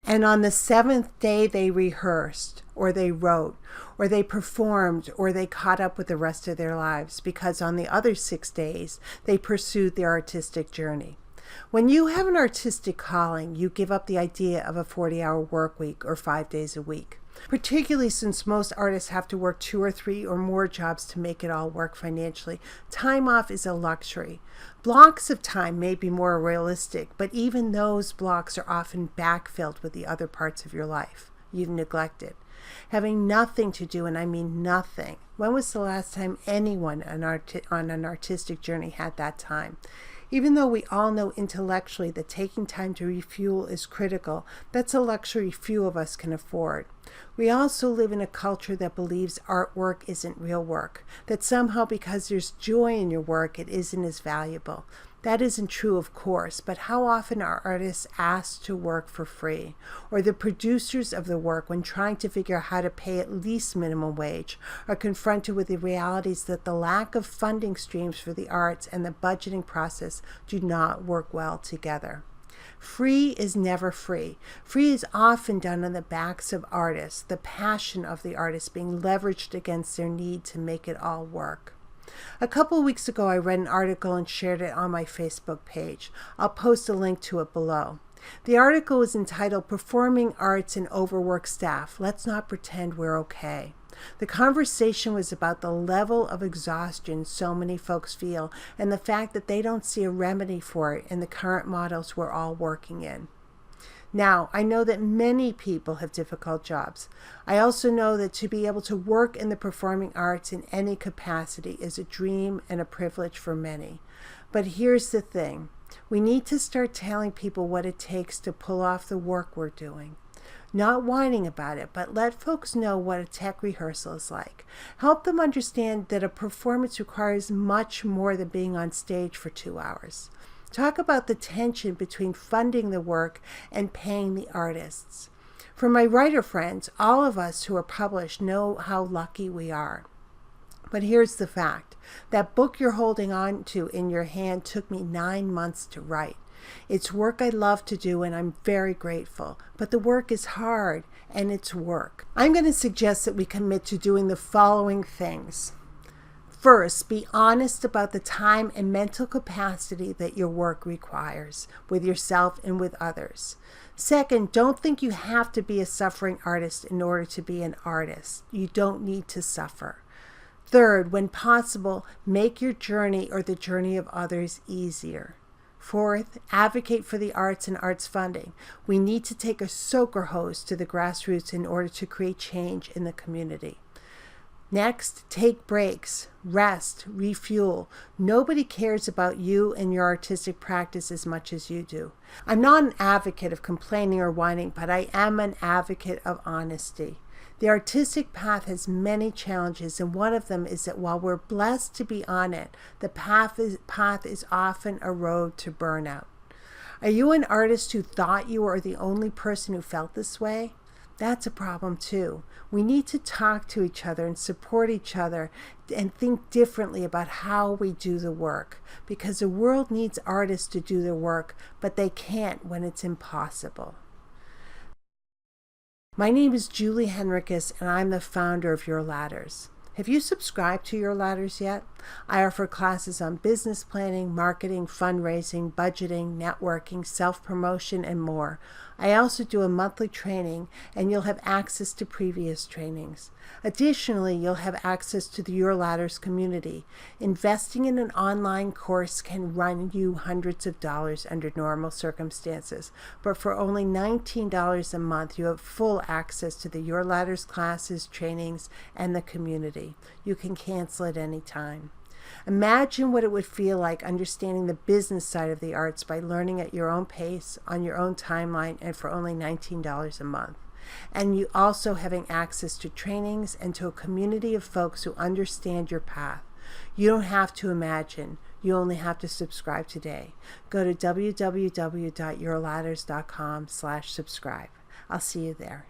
And on the seventh day, they rehearsed, or they wrote, or they performed, or they caught up with the rest of their lives, because on the other 6 days, they pursued their artistic journey. When you have an artistic calling, you give up the idea of a 40-hour work week or 5 days a week. Particularly since most artists have to work 2 or 3 or more jobs to make it all work financially, time off is a luxury. Blocks of time may be more realistic, but even those blocks are often backfilled with the other parts of your life you've neglected. Having nothing to do, and I mean nothing. When was the last time anyone on an artistic journey had that time? Even though we all know intellectually that taking time to refuel is critical, that's a luxury few of us can afford. We also live in a culture that believes artwork isn't real work, that somehow because there's joy in your work, it isn't as valuable. That isn't true, of course, but how often are artists asked to work for free? Or the producers of the work, when trying to figure out how to pay at least minimum wage, are confronted with the realities that the lack of funding streams for the arts and the budgeting process do not work well together. Free is never free. Free is often done on the backs of artists, the passion of the artist being leveraged against their need to make it all work. A couple of weeks ago, I read an article and shared it on my Facebook page. I'll post a link to it below. The article is entitled "Performing Arts and Overworked Staff. Let's Not Pretend We're Okay." The conversation was about the level of exhaustion so many folks feel and the fact that they don't see a remedy for it in the current models we're all working in. Now, I know that many people have difficult jobs. I also know that to be able to work in the performing arts in any capacity is a dream and a privilege for many. But here's the thing. We need to start telling people what it takes to pull off the work we're doing. Not whining about it, but let folks know what a tech rehearsal is like. Help them understand that a performance requires much more than being on stage for 2 hours. Talk about the tension between funding the work and paying the artists. For my writer friends, all of us who are published know how lucky we are. But here's the fact. That book you're holding on to in your hand took me 9 months to write. It's work I love to do, and I'm very grateful. But the work is hard, and it's work. I'm going to suggest that we commit to doing the following things. First, be honest about the time and mental capacity that your work requires with yourself and with others. Second, don't think you have to be a suffering artist in order to be an artist. You don't need to suffer. Third, when possible, make your journey or the journey of others easier. Fourth, advocate for the arts and arts funding. We need to take a soaker hose to the grassroots in order to create change in the community. Next, take breaks, rest, refuel. Nobody cares about you and your artistic practice as much as you do. I'm not an advocate of complaining or whining, but I am an advocate of honesty. The artistic path has many challenges, and one of them is that while we're blessed to be on it, the path is often a road to burnout. Are you an artist who thought you were the only person who felt this way? That's a problem too. We need to talk to each other and support each other and think differently about how we do the work, because the world needs artists to do their work, but they can't when it's impossible. My name is Julie Henricus, and I'm the founder of Your Ladders. Have you subscribed to Your Ladders yet? I offer classes on business planning, marketing, fundraising, budgeting, networking, self-promotion, and more. I also do a monthly training, and you'll have access to previous trainings. Additionally, you'll have access to the Your Ladders community. Investing in an online course can run you hundreds of dollars under normal circumstances, but for only $19 a month, you have full access to the Your Ladders classes, trainings, and the community. You can cancel at any time. Imagine what it would feel like understanding the business side of the arts by learning at your own pace, on your own timeline, and for only $19 a month. And you also having access to trainings and to a community of folks who understand your path. You don't have to imagine. You only have to subscribe today. Go to www.yourladders.com/subscribe. I'll see you there.